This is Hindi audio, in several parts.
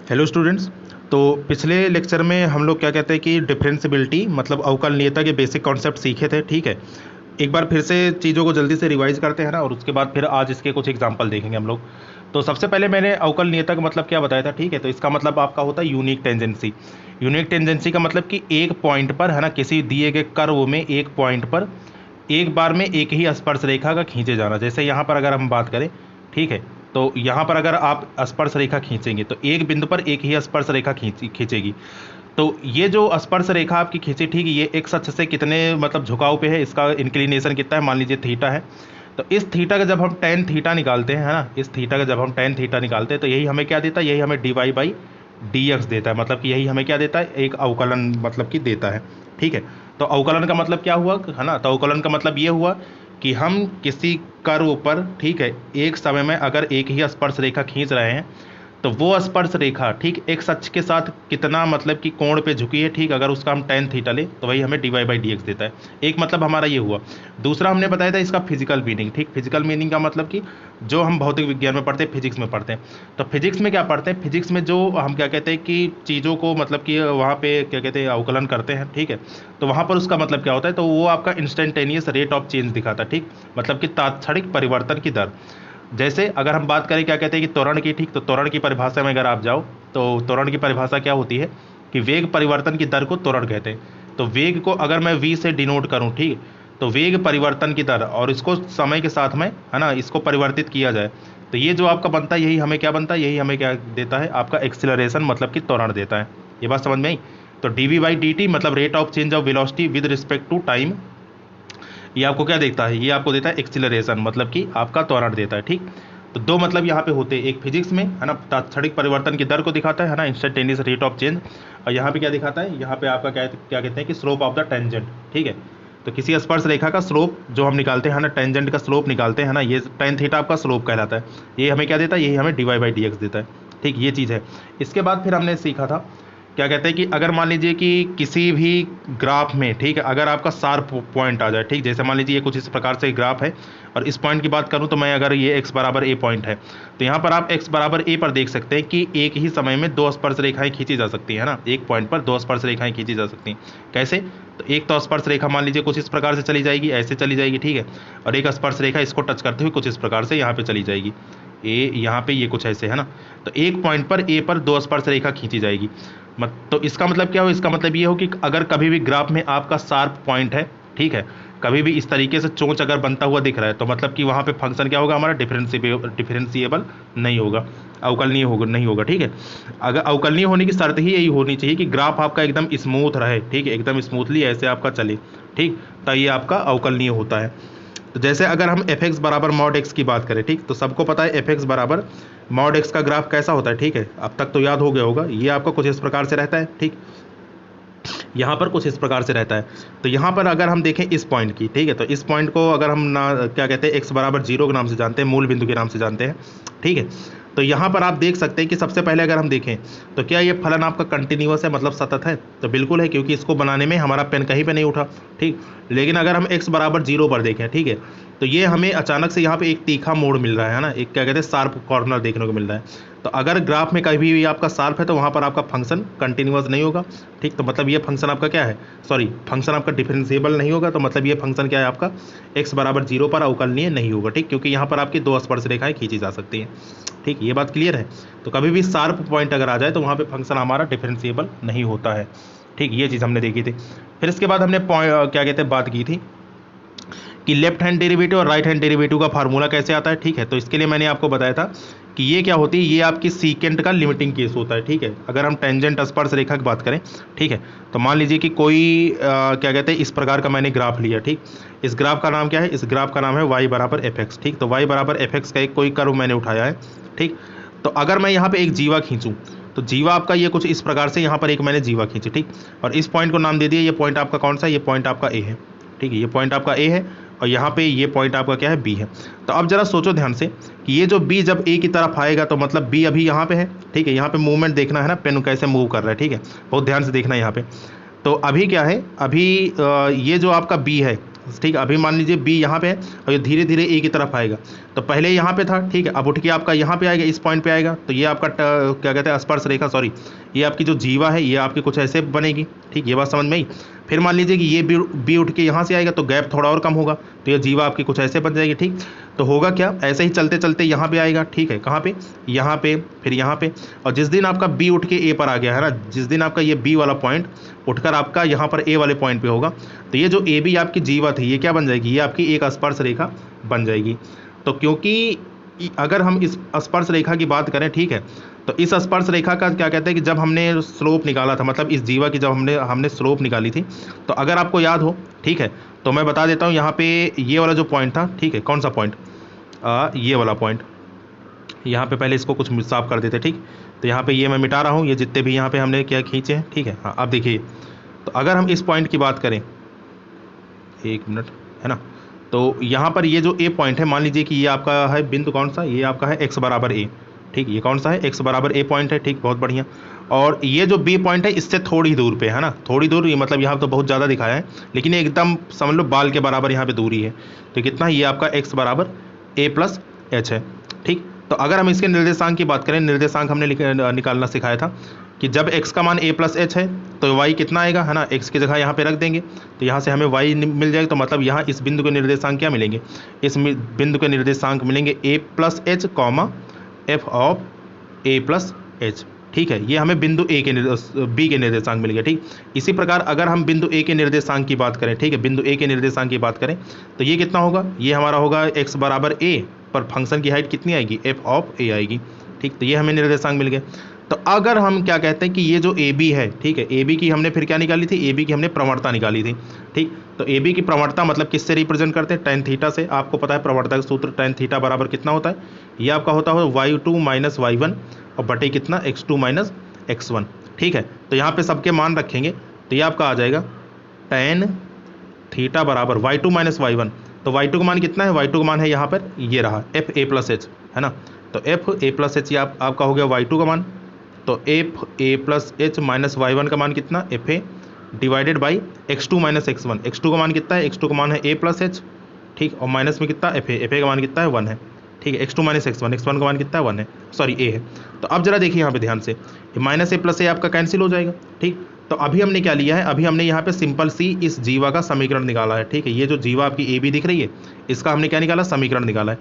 Hello students. तो पिछले लेक्चर में हम लोग क्या कहते हैं कि डिफरेंशियबिलिटी मतलब अवकलनीयता के बेसिक कॉन्सेप्ट सीखे थे। ठीक है, एक बार फिर से चीज़ों को जल्दी से रिवाइज करते हैं ना, और उसके बाद फिर आज इसके कुछ एग्जांपल देखेंगे हम लोग। तो सबसे पहले मैंने अवकलनीयता का मतलब क्या बताया था। ठीक है, तो इसका मतलब आपका होता है यूनिक टेंजेंसी। यूनिक टेंजेंसी का मतलब कि एक पॉइंट पर है ना, किसी दिए गए कर्व में एक पॉइंट पर एक बार में एक ही स्पर्श रेखा का खींचे जाना। जैसे यहाँ पर अगर हम बात करें, ठीक है, तो यहाँ पर अगर आप स्पर्श रेखा खींचेंगे तो एक बिंदु पर एक ही स्पर्श रेखा खींचेगी। तो ये जो स्पर्श रेखा आपकी खींची, ठीक है, ये एक्स अक्ष से कितने मतलब झुकाव पे है, इसका इंक्लिनेशन कितना है, मान लीजिए थीटा है। तो इस थीटा का जब हम टेन थीटा निकालते हैं, है ना, इस थीटा का जब हम टेन थीटा निकालते हैं तो यही हमें क्या देता है, यही हमें D Y by D X देता है। मतलब कि यही हमें क्या देता है, एक अवकलन मतलब कि देता है। ठीक है, तो अवकलन का मतलब क्या हुआ, है ना, तो अवकलन का मतलब ये हुआ कि हम किसी कर्व पर, ठीक है, एक समय में अगर एक ही स्पर्श रेखा खींच रहे हैं तो वो स्पर्श रेखा, ठीक, एक्स अक्ष के साथ कितना मतलब कि कोण पे झुकी है, ठीक, अगर उसका हम टेन थीटा ले तो वही हमें D Y by D X देता है। एक मतलब हमारा ये हुआ। दूसरा हमने बताया था इसका फिजिकल मीनिंग। ठीक, फिजिकल मीनिंग का मतलब कि जो हम भौतिक विज्ञान में पढ़ते हैं, फिजिक्स में पढ़ते हैं, तो फिजिक्स में क्या पढ़ते हैं, फिजिक्स में जो हम क्या कहते हैं कि चीज़ों को मतलब कि वहाँ पे क्या कहते हैं अवकलन करते हैं। ठीक है, तो वहाँ पर उसका मतलब क्या होता है, तो वो आपका इंस्टेंटेनियस रेट ऑफ चेंज दिखाता है। ठीक, मतलब कि तात्क्षणिक परिवर्तन की दर। जैसे अगर हम बात करें क्या कहते हैं कि त्वरण की, ठीक, तो त्वरण की परिभाषा में अगर आप जाओ तो त्वरण की परिभाषा क्या होती है कि वेग परिवर्तन की दर को त्वरण कहते हैं। तो वेग को अगर मैं v से डिनोट करूं, ठीक, तो वेग परिवर्तन की दर, और इसको समय के साथ में, है ना, इसको परिवर्तित किया जाए तो ये जो आपका बनता है, यही हमें क्या बनता है, यही हमें क्या देता है, आपका एक्सिलरेशन मतलब कि त्वरण देता है। ये बात समझ में आई। तो D V by D T मतलब rate of change of velocity with respect to time, ये आपको क्या देता है, ये आपको देता है एक्सिलरेशन मतलब कि आपका त्वरण देता है। ठीक, तो दो मतलब यहाँ पे होते हैं, एक फिजिक्स में, है ना, तात्क्षणिक परिवर्तन की दर को दिखाता है ना, इंस्टेंटेनियस रेट ऑफ चेंज, और यहाँ पे क्या दिखाता है, यहाँ पे आपका क्या क्या कहते हैं कि स्लोप ऑफ द टेंजेंट। ठीक है, तो किसी स्पर्श रेखा का स्लोप जो हम निकालते हैं ना, टेंजेंट का स्लोप निकालते हैं ना, ये टेन थीटा आपका स्लोप कहलाता है। ये हमें क्या देता है, यही हमें D Y by D X देता है। ठीक, ये चीज़ है। इसके बाद फिर हमने सीखा था क्या कहते हैं कि अगर मान लीजिए कि किसी भी ग्राफ में, ठीक है, अगर आपका शार्प पॉइंट आ जाए, ठीक, जैसे मान लीजिए ये कुछ इस प्रकार से ग्राफ है, और इस पॉइंट की बात करूं तो मैं अगर ये x बराबर a पॉइंट है, तो यहाँ पर आप x बराबर a पर देख सकते हैं कि एक ही समय में दो स्पर्श रेखाएं खींची जा सकती है ना, एक पॉइंट पर दो स्पर्श रेखाएं खींची जा सकती हैं। कैसे, तो एक तो स्पर्श रेखा मान लीजिए कुछ इस प्रकार से चली जाएगी, ऐसे चली जाएगी, ठीक है, और एक स्पर्श रेखा इसको टच करते हुए कुछ इस प्रकार से यहाँ पे चली जाएगी, ए यहाँ पे ये कुछ ऐसे, है ना, तो एक पॉइंट पर ए पर दो स्पर्श रेखा खींची जाएगी। तो इसका मतलब क्या हो, इसका मतलब ये हो कि अगर कभी भी ग्राफ में आपका शार्प पॉइंट है, ठीक है, कभी भी इस तरीके से चोंच अगर बनता हुआ दिख रहा है, तो मतलब कि वहाँ पे फंक्शन क्या होगा हमारा, डिफरेंशिएबल नहीं होगा, अवकलनीय होगा नहीं होगा। ठीक है, अगर अवकलनीय होने की शर्त ही यही होनी चाहिए कि ग्राफ आपका एकदम स्मूथ रहे, ठीक है, एकदम स्मूथली ऐसे आपका चले, ठीक, तो ये आपका अवकलनीय होता है। तो जैसे अगर हम एफ एक्स बराबर मॉड एक्स की बात करें, ठीक, तो सबको पता है एफ एक्स बराबर मॉड एक्स का ग्राफ कैसा होता है। ठीक है, अब तक तो याद हो गया होगा, ये आपका कुछ इस प्रकार से रहता है। ठीक, यहाँ पर कुछ इस प्रकार से रहता है। तो यहाँ पर अगर हम देखें इस पॉइंट की, ठीक है, तो इस पॉइंट को अगर हम ना क्या कहते हैं एक्स बराबर जीरो के नाम से जानते हैं, मूल बिंदु के नाम से जानते हैं। ठीक है, तो यहाँ पर आप देख सकते हैं कि सबसे पहले अगर हम देखें तो क्या ये फलन आपका कंटिन्यूअस है, मतलब सतत है, तो बिल्कुल है, क्योंकि इसको बनाने में हमारा पेन कहीं पे नहीं उठा। ठीक, लेकिन अगर हम x बराबर जीरो पर देखें, ठीक है, तो ये हमें अचानक से यहाँ पे एक तीखा मोड़ मिल रहा है ना, एक क्या कहते हैं शार्प कॉर्नर देखने को मिल रहा है। तो अगर ग्राफ में कभी भी आपका शार्प है तो वहाँ पर आपका फंक्शन कंटिन्यूअस नहीं होगा। ठीक, तो मतलब ये फंक्शन आपका क्या है, सॉरी, फंक्शन आपका डिफरेंशिएबल नहीं होगा, तो मतलब ये फंक्शन क्या है आपका x बराबर जीरो पर अवकलनीय नहीं होगा। ठीक, क्योंकि यहाँ पर आपकी दो स्पर्श रेखाएं खींची जा सकती हैं। ठीक, ये बात क्लियर है। तो कभी भी शार्प पॉइंट अगर आ जाए तो वहाँ पे फंक्शन हमारा डिफरेंशिएबल नहीं होता है। ठीक, ये चीज़ हमने देखी थी। फिर इसके बाद हमने क्या कहते हैं बात की थी कि लेफ्ट हैंड डेरिवेटिव और राइट हैंड डेरिवेटिव का फार्मूला कैसे आता है। ठीक है, तो इसके लिए मैंने आपको बताया था कि ये क्या होती है, ये आपकी सीकेंट का लिमिटिंग केस होता है। ठीक है, अगर हम टेंजेंट स्पर्श रेखा की बात करें, ठीक है, तो मान लीजिए कि कोई क्या कहते हैं इस प्रकार का मैंने ग्राफ लिया। ठीक, इस ग्राफ का नाम क्या है, इस ग्राफ का नाम है y बराबर एफ एक्स। ठीक, तो y बराबर एफ एक्स का एक कोई कर्व मैंने उठाया है। ठीक, तो अगर मैं यहाँ पे एक जीवा खींचूँ तो जीवा आपका ये कुछ इस प्रकार से, यहाँ पर एक मैंने जीवा खींची। ठीक, और इस पॉइंट को नाम दे दिया, ये पॉइंट आपका कौन सा है, ये पॉइंट आपका ए है। ठीक है, ये पॉइंट आपका ए है और यहाँ पे ये पॉइंट आपका क्या है, बी है। तो अब जरा सोचो ध्यान से कि ये जो बी जब ए की तरफ आएगा तो मतलब बी अभी यहाँ पे है। ठीक है, यहाँ पे मूवमेंट देखना है ना, पेन कैसे मूव कर रहा है। ठीक है, बहुत ध्यान से देखना है यहाँ पे। तो अभी क्या है, अभी ये जो आपका बी है, ठीक है। अभी मान लीजिए बी यहाँ पे है और ये धीरे धीरे ए की तरफ आएगा, तो पहले यहाँ पे था, ठीक है, अब उठ के आपका यहाँ पे आएगा, इस पॉइंट पे आएगा, तो ये आपका क्या कहते हैं स्पर्श रेखा, सॉरी ये आपकी जो जीवा है ये आपकी कुछ ऐसे बनेगी, ठीक, ये बात समझ में आई। फिर मान लीजिए कि ये बी उठ के यहाँ से आएगा तो गैप थोड़ा और कम होगा, तो ये जीवा आपकी कुछ ऐसे बन जाएगी, ठीक। तो होगा क्या, ऐसे ही चलते चलते यहाँ पे आएगा, ठीक है, कहाँ पे, यहाँ पे, फिर यहाँ पे, और जिस दिन आपका बी उठ के ए पर आ गया है ना, जिस दिन आपका ये बी वाला पॉइंट उठकर आपका यहाँ पर ए वाले पॉइंट पे होगा, तो ये जो ए बी आपकी जीवा थी ये क्या बन जाएगी, ये आपकी एक स्पर्श रेखा बन जाएगी। तो क्योंकि अगर हम इस स्पर्श रेखा की बात करें, ठीक है, तो इस स्पर्श रेखा का क्या कहते हैं कि जब हमने स्लोप निकाला था, मतलब इस जीवा की जब हमने स्लोप निकाली थी, तो अगर आपको याद हो, ठीक है, तो मैं बता देता हूँ यहाँ पे ये वाला जो पॉइंट था, ठीक है, कौन सा पॉइंट, ये वाला पॉइंट, यहाँ पे पहले इसको कुछ साफ कर देते, ठीक। तो यहाँ पे ये मैं मिटा रहा हूँ, ये जितने भी यहाँ पे हमने क्या खींचे हैं, ठीक है। हाँ अब देखिए, तो अगर हम इस पॉइंट की बात करें, एक मिनट, है ना, तो यहाँ पर ये जो ए पॉइंट है, मान लीजिए कि ये आपका है बिंदु कौन सा, ये आपका है एक्स बराबर ए, ठीक, ये कौन सा है, एक्स बराबर ए पॉइंट है, ठीक, बहुत बढ़िया। और ये जो बी पॉइंट है इससे थोड़ी दूर पे है ना, थोड़ी दूर, ये मतलब यहाँ तो बहुत ज़्यादा दिखाया है, लेकिन ये एकदम समझ लो बाल के बराबर यहाँ पे दूरी है, तो कितना, ये आपका एक्स बराबर ए प्लस एच है, ठीक। तो अगर हम इसके निर्देशांक की बात करें, निर्देशांक हमने निकालना सिखाया था कि जब x का मान a प्लस एच है तो y कितना आएगा, है ना, x की जगह यहाँ पे रख देंगे, तो यहाँ से हमें y मिल जाएगा, तो मतलब यहाँ इस बिंदु के निर्देशांक क्या मिलेंगे, इस बिंदु के निर्देशांक मिलेंगे a plus H comma F of a plus H, ठीक है। ये हमें बिंदु a के b के निर्देशांक मिल गया, ठीक। इसी प्रकार अगर हम बिंदु a के निर्देशांक की बात करें, ठीक है, बिंदु a के निर्देशांक की बात करें, तो ये कितना होगा, ये हमारा होगा x बराबर a पर फंक्शन की हाइट कितनी आएगी, f ऑफ a आएगी, ठीक। तो ये हमें निर्देशांक मिल गए। तो अगर हम क्या कहते हैं कि ये जो ए बी है, ठीक है, ए बी की हमने फिर क्या निकाली थी, ए बी की हमने प्रवणता निकाली थी, ठीक। तो ए बी की प्रवणता मतलब किससे रिप्रेजेंट करते हैं, tan थीटा से। आपको पता है प्रवणता का सूत्र tan थीटा बराबर कितना होता है, ये आपका होता है y2 माइनस y1 और बटे कितना x2 माइनस x1, ठीक है। तो यहाँ पे सबके मान रखेंगे, तो ये आपका आ जाएगा tan थीटा बराबर y2 माइनस y1, तो y2 का मान कितना है, y2 का मान है यहाँ पर ये रहा एफ ए प्लस एच, है ना, तो एफ ए प्लस एच ये आपका हो गया y2 का मान, तो F A plus H minus y1 का मान कितना, F A divided by x2 minus x1, x2 का मान कितना है, x2 का मान है a प्लस एच, ठीक, और माइनस में कितना एफ ए का मान कितना है 1 है, ठीक है, x2 माइनस x1, x1 का मान कितना है 1 है, सॉरी a है। तो अब जरा देखिए यहाँ पे ध्यान से, माइनस ए प्लस ए आपका कैंसिल हो जाएगा, ठीक। तो अभी हमने क्या लिया है, अभी हमने यहाँ पे सिंपल सी इस जीवा का समीकरण निकाला है, ठीक है। ये जो जीवा आपकी ए बी दिख रही है, इसका हमने क्या निकाला, समीकरण निकाला है,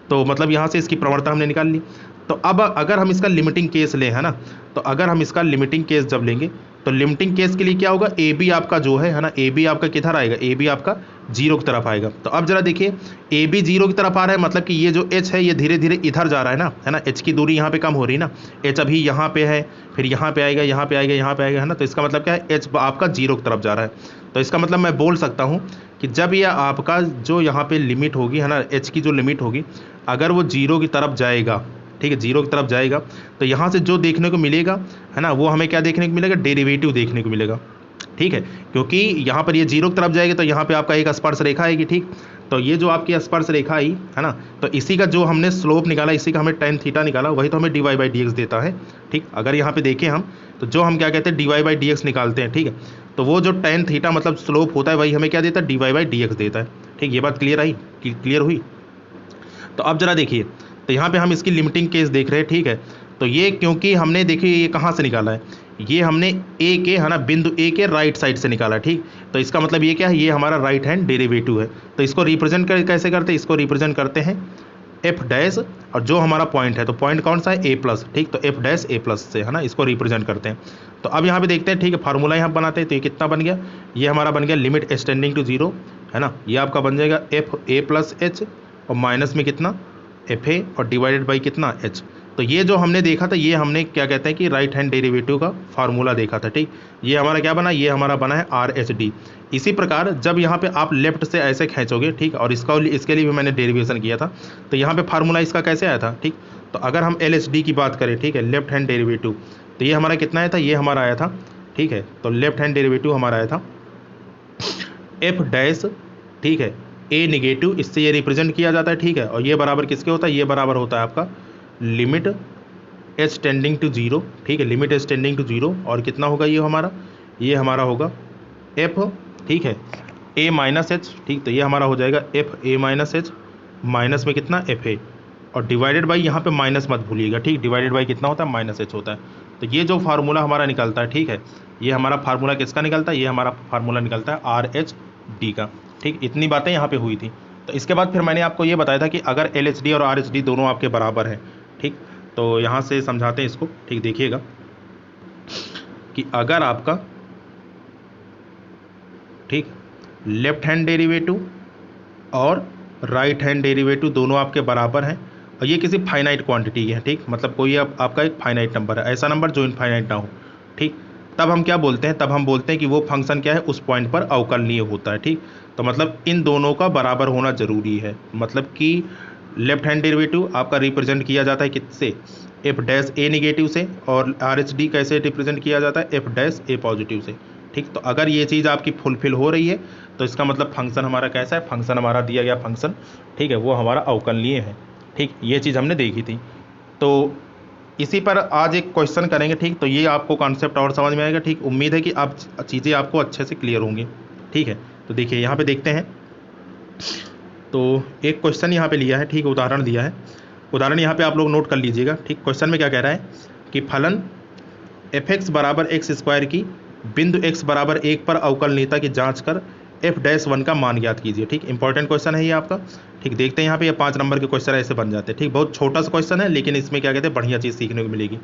तो मतलब यहाँ से इसकी प्रवणता हमने निकाल ली। तो अब अगर हम इसका लिमिटिंग केस लें, है ना, तो अगर हम इसका लिमिटिंग केस जब लेंगे, तो लिमिटिंग केस के लिए क्या होगा, ए बी आपका जो है ना, ए बी आपका किधर आएगा, ए बी आपका 0 की तरफ आएगा। तो अब जरा देखिए, ए बी 0 की तरफ आ रहा है, मतलब कि ये जो एच है ये धीरे धीरे इधर जा रहा है ना, एच की दूरी यहाँ पे कम हो रही है ना, एच अभी यहाँ पे है, फिर यहाँ पे आएगा, यहाँ पे आएगा, यहाँ पे आएगा, है ना। तो इसका मतलब क्या है, एच आपका 0 की तरफ जा रहा है। तो इसका मतलब मैं बोल सकता हूँ कि जब यह आपका जो यहाँ पे लिमिट होगी, है ना, एच की जो लिमिट होगी, अगर वो 0 की तरफ जाएगा, ठीक है, 0 की तरफ जाएगा, तो यहाँ से जो देखने को मिलेगा, है ना, वो हमें क्या देखने को मिलेगा, डेरिवेटिव देखने को मिलेगा, ठीक है। क्योंकि यहाँ पर ये 0 की तरफ जाएगी तो यहाँ पे आपका एक स्पर्श रेखा आएगी, ठीक। तो ये जो आपकी स्पर्श रेखा आई, है ना, तो इसी का जो हमने स्लोप निकाला, इसी का हमें tan थीटा निकाला, वही तो हमें dy बाई डी एक्स देता है, ठीक। अगर यहाँ पे देखें हम, तो जो हम क्या कहते हैं dy बाई डी एक्स निकालते हैं, ठीक है, तो वो जो tan थीटा मतलब स्लोप होता है, वही हमें क्या देता है, dy बाई डी एक्स देता है, ठीक। ये बात क्लियर आई, क्लियर हुई। तो अब जरा देखिए, तो यहाँ पे हम इसकी लिमिटिंग केस देख रहे हैं, ठीक है। तो ये क्योंकि हमने देखिए ये कहाँ से निकाला है, ये हमने ए के, है ना, बिंदु ए के राइट साइड से निकाला, ठीक। तो इसका मतलब ये क्या है, ये हमारा राइट हैंड डेरिवेटिव है। तो इसको रिप्रेजेंट कैसे करते हैं, इसको रिप्रेजेंट करते हैं एफ डैश, और जो हमारा पॉइंट है, तो पॉइंट कौन सा है, ए प्लस, ठीक। तो एफ डैश ए प्लस से, है ना, इसको रिप्रेजेंट करते हैं। तो अब यहाँ पे देखते हैं, ठीक है, फार्मूला यहाँ बनाते हैं। तो ये कितना बन गया, ये हमारा बन गया लिमिट एक्सटेंडिंग टू 0, है ना, ये आपका बन जाएगा एफ ए प्लस एच और माइनस में कितना एफ ए और डिवाइडेड बाई कितना एच। तो ये जो हमने देखा था, ये हमने क्या कहते हैं कि राइट हैंड डेरिवेटिव का फार्मूला देखा था, ठीक। ये हमारा क्या बना, ये हमारा बना है आर एच डी। इसी प्रकार जब यहाँ पे आप लेफ्ट से ऐसे खींचोगे, ठीक, और इसके लिए भी मैंने डेरिवेशन किया था, तो यहाँ पे फार्मूला इसका कैसे आया था, ठीक। तो अगर हम एल एच डी की बात करें, ठीक है, लेफ्ट हैंड डेरिवेटिव, तो ये हमारा कितना आया था, ये हमारा आया था, ठीक है। तो लेफ्ट हैंड डेरिवेटिव हमारा आया था एफ डैश, ठीक है, ए निगेटिव, इससे ये रिप्रेजेंट किया जाता है, ठीक है। और ये बराबर किसके होता है, ये बराबर होता है आपका लिमिट एच टेंडिंग टू 0, ठीक है, लिमिट एच टेंडिंग टू 0। और कितना होगा ये हमारा होगा एफ, ठीक है, ए माइनस एच, ठीक, तो ये हमारा हो जाएगा F A minus H minus में कितना एफ ए, और डिवाइडेड बाई यहाँ पे माइनस मत भूलिएगा, ठीक, डिवाइडेड बाई कितना होता है माइनस एच होता है। तो ये जो फार्मूला हमारा निकलता है, ठीक है, ये हमारा फार्मूला किसका निकलता है, ये हमारा फार्मूला निकलता है आर एच डी का, ठीक। इतनी बातें यहाँ पे हुई थी। तो इसके बाद फिर मैंने आपको ये बताया था कि अगर एल एच डी और आर एच डी दोनों आपके बराबर हैं, ठीक, तो यहाँ से समझाते हैं इसको, ठीक, देखिएगा कि अगर आपका, ठीक, लेफ्ट हैंड डेरिवेटिव और राइट हैंड डेरिवेटिव दोनों आपके बराबर हैं और ये किसी फाइनाइट क्वांटिटी है, ठीक, मतलब कोई आपका एक फाइनाइट नंबर है, ऐसा नंबर जो इनफाइनाइट ना हो, ठीक, तब हम क्या बोलते हैं, तब हम बोलते हैं कि वो फंक्शन क्या है, उस पॉइंट पर अवकलनीय होता है, ठीक। तो मतलब इन दोनों का बराबर होना जरूरी है, मतलब कि लेफ्ट हैंड डेरिवेटिव आपका रिप्रेजेंट किया जाता है किससे, एफ डैश ए निगेटिव से, और आर एच डी कैसे रिप्रेजेंट किया जाता है, एफ डैश ए पॉजिटिव से, ठीक। तो अगर ये चीज़ आपकी फुलफिल हो रही है तो इसका मतलब फंक्शन हमारा कैसा है, फंक्शन हमारा दिया गया फंक्शन, ठीक है, वो हमारा अवकलनीय है, ठीक, ये चीज़ हमने देखी थी। तो इसी पर आज एक क्वेश्चन करेंगे, ठीक, तो ये आपको कॉन्सेप्ट और समझ में आएगा, ठीक। उम्मीद है कि आप चीज़ें आपको अच्छे से क्लियर होंगी, ठीक है। तो देखिए यहाँ पे देखते हैं, तो एक क्वेश्चन यहाँ पे लिया है, ठीक, उदाहरण दिया है, उदाहरण यहाँ पे आप लोग नोट कर लीजिएगा, ठीक। क्वेश्चन में क्या कह रहा है कि फलन एफ एक्स बराबर एक्स स्क्वायर की बिंदु एक्स बराबर 1 पर अवकलनीयता की जांच कर एफ डैश 1 का मान ज्ञात कीजिए, ठीक। इंपॉर्टेंट क्वेश्चन है ये आपका, ठीक। देखते हैं यहाँ पे ये 5 नंबर के क्वेश्चन ऐसे बन जाते हैं, ठीक। बहुत छोटा सा क्वेश्चन है लेकिन इसमें क्या कहते हैं, बढ़िया चीज़ सीखने को मिलेगी।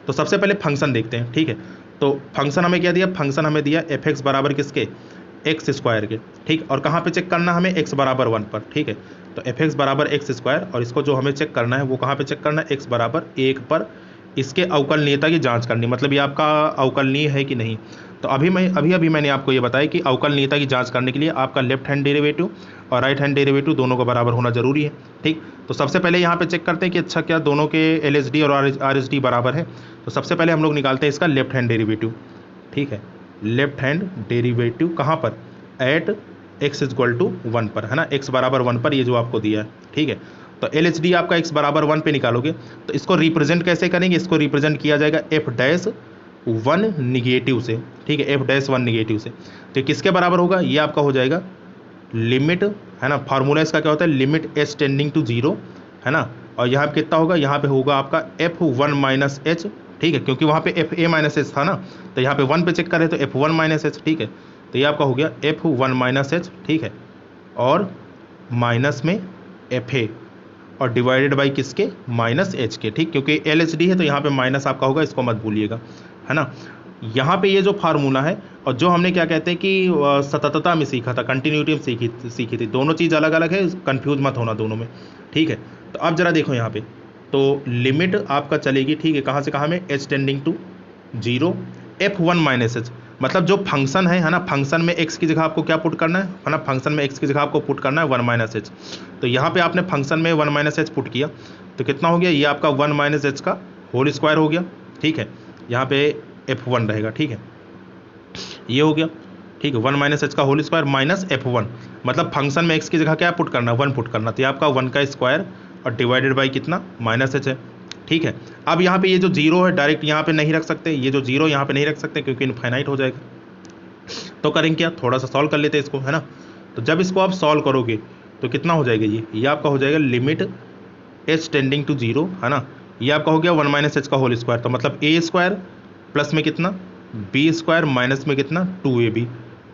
तो सबसे पहले फंक्शन देखते हैं, ठीक है। तो फंक्शन हमें क्या दिया, फंक्शन हमें दिया एफ एक्स बराबर किसके, एक्स स्क्वायर के, ठीक। और कहाँ पे चेक करना हमें, एक्स बराबर 1 पर, ठीक है। तो एफ एक्स बराबर एक्स स्क्वायर, और इसको जो हमें चेक करना है वो कहाँ पे चेक करना है, एक्स बराबर 1 पर इसके अवकलनीयता की जांच करनी, मतलब ये आपका अवकलनीय है कि नहीं। तो अभी मैंने आपको ये बताया कि अवकलनीयता की जांच करने के लिए आपका लेफ्ट हैंड डेरिवेटिव और राइट हैंड डेरिवेटिव दोनों को बराबर होना जरूरी है, ठीक। तो सबसे पहले यहाँ पे चेक करते हैं कि अच्छा क्या दोनों के एल एच डी और आर एच डी बराबर है। तो सबसे पहले हम लोग निकालते हैं इसका लेफ्ट हैंड डेरिवेटिव, ठीक है। लेफ्ट हैंड डेरिवेटिव कहाँ पर, एट एक्स इक्वल टू 1 पर, है ना, एक्स बराबर 1 पर, ये जो आपको दिया है, ठीक है। तो एल एच डी आपका एक्स बराबर 1 पे निकालोगे तो इसको रिप्रेजेंट कैसे करेंगे, इसको रिप्रेजेंट किया जाएगा एफ डैश 1 निगेटिव से, ठीक है, एफ डैश 1 निगेटिव से। तो किसके बराबर होगा, ये आपका हो जाएगा लिमिट, है ना, फार्मूला इसका क्या होता है, लिमिट एच टेंडिंग टू 0, है ना। और यहाँ पे कितना होगा, यहाँ पे होगा आपका एफ 1 माइनस एच, ठीक है, क्योंकि वहाँ पे एफ ए माइनस एच था ना, तो यहाँ पे 1 पे चेक करें तो एफ 1 माइनस एच, ठीक है। तो ये आपका हो गया एफ 1 माइनस एच, ठीक है, और माइनस में एफ ए, और डिवाइडेड बाई किसके, माइनस एच के, ठीक, क्योंकि एल एच डी है तो यहाँ पे माइनस आपका होगा, इसको मत भूलिएगा, है ना। यहाँ पे ये जो फार्मूला है और जो हमने क्या कहते हैं कि सततता में सीखा था, कंटिन्यूटी में सीखी थी, दोनों चीज़ अलग अलग है, कंफ्यूज मत होना दोनों में, ठीक है। तो अब जरा देखो यहाँ पे, तो लिमिट आपका चलेगी, ठीक है, कहाँ से कहाँ में, H tending to 0 F 1 minus H, मतलब जो फंक्शन है ना, फंक्शन में एक्स की जगह आपको क्या पुट करना है ना, फंक्शन में एक्स की जगह आपको पुट करना है 1 माइनस एच। तो यहाँ पे आपने फंक्शन में 1 माइनस एच पुट किया तो कितना हो गया, ये आपका 1 माइनस एच का होल स्क्वायर हो गया, ठीक है। यहाँ पे f1 रहेगा, ठीक है, ये हो गया, ठीक है, 1 माइनस एच का होल स्क्वायर माइनस f1, मतलब फंक्शन में x की जगह क्या पुट करना, 1 पुट करना, तो ये आपका 1 का स्क्वायर और डिवाइडेड बाई कितना, माइनस एच है, ठीक है। अब यहाँ पे ये जो 0 है डायरेक्ट यहाँ पे नहीं रख सकते, ये जो 0 यहाँ पे नहीं रख सकते क्योंकि इनफाइनाइट हो जाएगा। तो करेंगे क्या, थोड़ा सा सॉल्व कर लेते हैं इसको, है ना। तो जब इसको आप सॉल्व करोगे तो कितना हो जाएगा, ये आपका हो जाएगा लिमिट एच टेंडिंग टू 0, है ना, ये आपका हो गया 1 माइनस एच का होल स्क्वायर, तो मतलब ए स्क्वायर प्लस में कितना, बी स्क्वायर माइनस में कितना 2ab,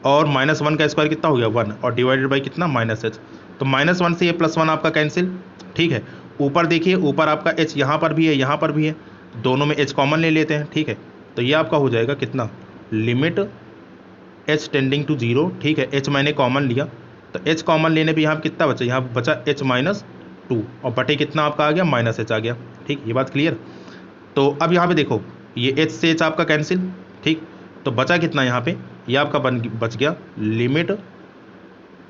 और माइनस 1 का स्क्वायर कितना हो गया 1, और डिवाइडेड बाई कितना माइनस एच। तो माइनस 1 से ये प्लस 1 आपका कैंसिल, ठीक है। ऊपर देखिए, ऊपर आपका h यहाँ पर भी है, यहाँ पर भी है, दोनों में h कॉमन ले लेते हैं, ठीक है। तो ये आपका हो जाएगा कितना, लिमिट h टेंडिंग टू 0, ठीक है, h मैंने कॉमन लिया तो h कॉमन लेने पे यहाँ कितना बचा, यहाँ बचा h माइनस 2, और बटे कितना आपका आ गया, माइनस h आ गया, ठीक, ये बात क्लियर। तो अब यहाँ पे देखो, ये h से h आपका कैंसिल, ठीक, तो बचा कितना यहाँ पे, ये आपका बच गया लिमिट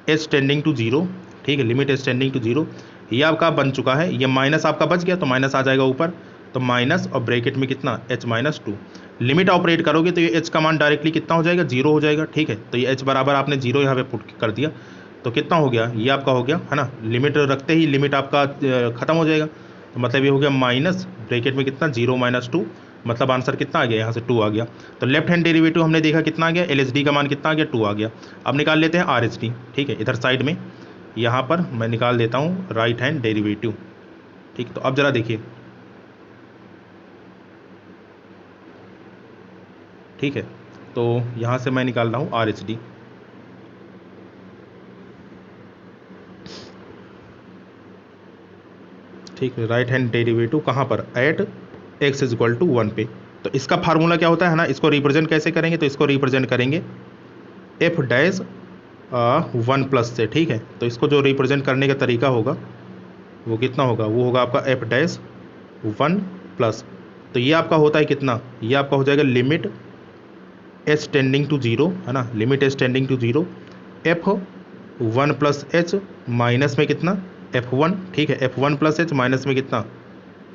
h टेंडिंग टू 0, ठीक है, लिमिट h टेंडिंग टू 0, ये आपका बन चुका है, ये माइनस आपका बच गया तो माइनस आ जाएगा ऊपर, तो माइनस और ब्रैकेट में कितना h माइनस 2, लिमिट ऑपरेट करोगे तो ये h का मान डायरेक्टली कितना हो जाएगा, 0 हो जाएगा, ठीक है। तो ये h बराबर आपने 0 यहाँ पे पुट कर दिया तो कितना हो गया, ये आपका हो गया, है ना, लिमिट रखते ही लिमिट आपका ख़त्म हो जाएगा, तो मतलब ये हो गया माइनस ब्रैकेट में कितना 0 माइनस 2, मतलब आंसर कितना आ गया, यहाँ से 2 आ गया। तो लेफ्ट हैंड डेरिवेटिव हमने देखा कितना आ गया, LHD का मान कितना आ गया, 2 आ गया। अब निकाल लेते हैं RHD, ठीक है, इधर साइड में यहाँ पर मैं निकाल देता हूँ राइट हैंड डेरिवेटिव, ठीक। तो अब जरा देखिए, ठीक है, तो यहाँ से मैं निकाल रहा हूँ RHD, ठीक है, राइट हैंड डेरिवेटिव कहाँ पर, एट x इक्वल टू 1 पे। तो इसका फार्मूला क्या होता है ना, इसको रिप्रेजेंट कैसे करेंगे, तो इसको रिप्रेजेंट करेंगे f डैश 1 प्लस से, ठीक है। तो इसको जो रिप्रेजेंट करने का तरीका होगा वो कितना होगा, वो होगा आपका f डैश 1 प्लस, तो ये आपका होता है कितना, ये आपका हो जाएगा लिमिट h टेंडिंग टू 0, है ना, limit h tending to 0 f1 plus h minus में कितना f1, ठीक है, f1 प्लस h माइनस में कितना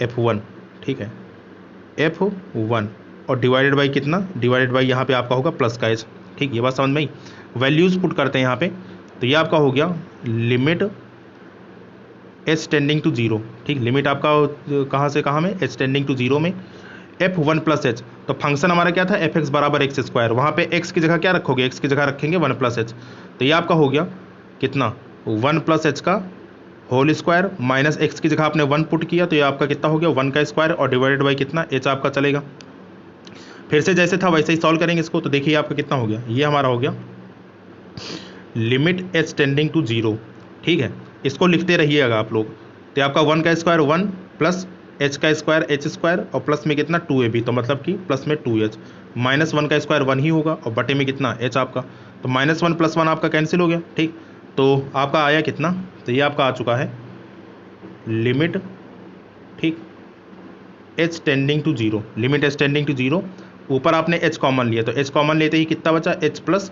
f1, ठीक है, f1 और डिवाइडेड बाई कितना, डिवाइडेड बाई यहाँ पे आपका होगा प्लस का h, ठीक। ये बात समझ में आई। वैल्यूज़ पुट करते हैं यहाँ पे, तो ये आपका हो गया लिमिट h टेंडिंग टू 0, ठीक। लिमिट आपका कहाँ से कहाँ में, h टेंडिंग टू 0 में f1 प्लस h। तो फंक्शन हमारा क्या था, fx बराबर x स्क्वायर, वहाँ पे x की जगह क्या रखोगे, x की जगह रखेंगे 1 प्लस h। तो ये आपका हो गया कितना, 1 प्लस h का होल स्क्वायर माइनस x की जगह आपने 1 पुट किया, तो ये आपका कितना हो गया 1 का स्क्वायर और डिवाइडेड बाई कितना h आपका चलेगा। फिर से जैसे था वैसे ही सॉल्व करेंगे इसको, तो देखिए आपका कितना हो गया, ये हमारा हो गया लिमिट h टेंडिंग टू 0, ठीक है। इसको लिखते रहिएगा आप लोग, तो आपका 1 का स्क्वायर 1 प्लस h का स्क्वायर h स्क्वायर और प्लस में कितना 2ab, तो मतलब कि प्लस में 2h, माइनस 1 का स्क्वायर 1 ही होगा और बटे में कितना h आपका, तो माइनस 1 प्लस 1 आपका कैंसिल हो गया, ठीक। तो आपका आया कितना, तो ये आपका आ चुका है लिमिट, ठीक, h tending to 0, limit h tending to 0, ऊपर आपने h कॉमन लिया, तो h कॉमन लेते ही कितना बचा, h प्लस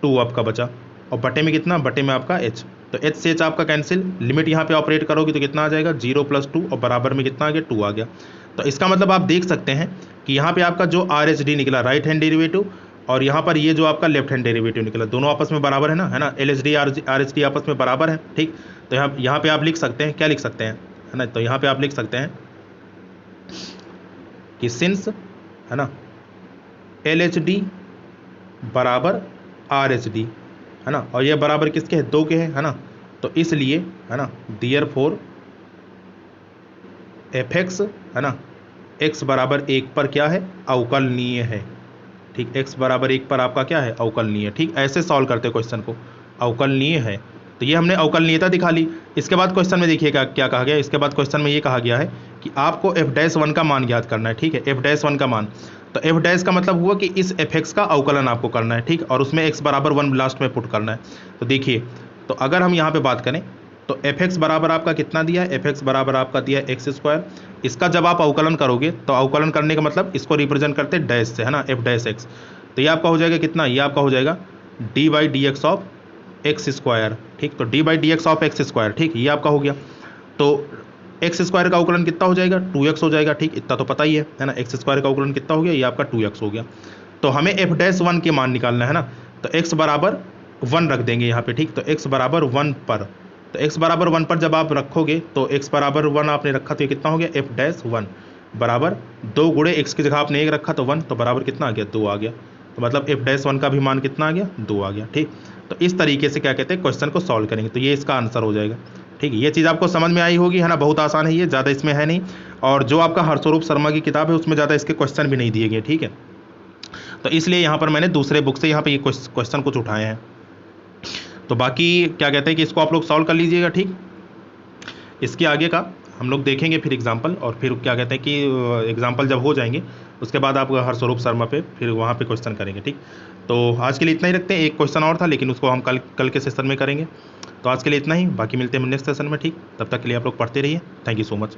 2 आपका बचा और बटे में कितना, बटे में आपका h, तो h से h आपका कैंसिल, लिमिट यहाँ पे ऑपरेट करोगे तो कितना आ जाएगा 0 प्लस 2 और बराबर में कितना आ गया 2 आ गया। तो इसका मतलब आप देख सकते हैं कि यहाँ पे आपका जो RHD निकला राइट हैंड डेरिवेटिव और यहाँ पर ये जो आपका लेफ्ट हैंड डेरिवेटिव निकला, दोनों आपस में बराबर है ना, है ना, LHD RHD आपस में बराबर है, ठीक। तो यहाँ पे आप लिख सकते हैं, क्या लिख सकते हैं, है ना, तो यहाँ पे आप लिख सकते हैं कि सिंस, है ना, LHD बराबर RHD, है ना, और ये बराबर किसके है, 2 के है ना, तो इसलिए, है ना, देयरफॉर fx, है ना, x बराबर 1 पर क्या है, अवकलनीय है, ठीक। x बराबर 1 पर आपका क्या है, अवकलनीय, ठीक। ऐसे सॉल्व करते क्वेश्चन को, अवकलनीय है, तो ये हमने अवकलनीयता दिखा ली। इसके बाद क्वेश्चन में देखिएगा क्या कहा गया, इसके बाद क्वेश्चन में ये कहा गया है कि आपको f'1 का मान ज्ञात करना है, ठीक है, f'1 का मान, तो f' का मतलब हुआ कि इस fx का अवकलन आपको करना है, ठीक, और उसमें x बराबर 1 लास्ट में पुट करना है। तो देखिए, तो अगर हम यहाँ पे बात करें तो fx बराबर आपका कितना दिया है, fx बराबर आपका दिया है x स्क्वायर, इसका जब आप अवकलन करोगे तो अवकलन करने का मतलब इसको रिप्रेजेंट करते हैं डैश से, है ना, f डैश x, तो ये आपका हो जाएगा कितना, ये आपका हो जाएगा d by D x of x square, ठीक। तो d by D x of x square, ठीक, ये आपका हो गया। तो एक्स स्क्वायर का अवकलन कितना हो जाएगा, 2x हो जाएगा, ठीक, इतना तो पता ही है ना, एक्स स्क्वायर का अवकलन कितना हो गया, ये आपका 2x हो गया। तो हमें f'1 के मान निकालना है ना, तो x बराबर 1 रख देंगे यहाँ पे, ठीक। तो x बराबर 1 पर, तो x बराबर 1 पर जब आप रखोगे तो x बराबर 1 आपने रखा तो ये कितना हो गया, f'1 बराबर 2 गुणे x की जगह आपने 1 रखा तो 1, तो बराबर कितना आ गया, 2 आ गया। तो मतलब f'1 का भी मान कितना आ गया, 2 आ गया, ठीक। तो इस तरीके से क्या कहते हैं क्वेश्चन को सॉल्व करेंगे, तो ये इसका आंसर हो जाएगा, ठीक है। ये चीज़ आपको समझ में आई होगी, है ना, बहुत आसान है ये, ज़्यादा इसमें है नहीं, और जो आपका हरस्वरूप शर्मा की किताब है उसमें ज़्यादा इसके क्वेश्चन भी नहीं दिए गए, ठीक है। तो इसलिए यहाँ पर मैंने दूसरे बुक से यहाँ पे ये क्वेश्चन कुछ उठाए हैं। तो बाकी क्या कहते हैं कि इसको आप लोग सॉल्व कर लीजिएगा, ठीक। इसके आगे का हम लोग देखेंगे फिर एग्जाम्पल, और फिर क्या कहते हैं कि एग्जाम्पल जब हो जाएंगे उसके बाद आप हरस्वरूप शर्मा पे फिर वहाँ पे क्वेश्चन करेंगे, ठीक। तो आज के लिए इतना ही रखते हैं, एक क्वेश्चन और था लेकिन उसको हम कल के सेशन में करेंगे। तो आज के लिए इतना ही, बाकी मिलते हैं नेक्स्ट सेशन में, ठीक। तब तक के लिए आप लोग पढ़ते रहिए, थैंक यू सो मच।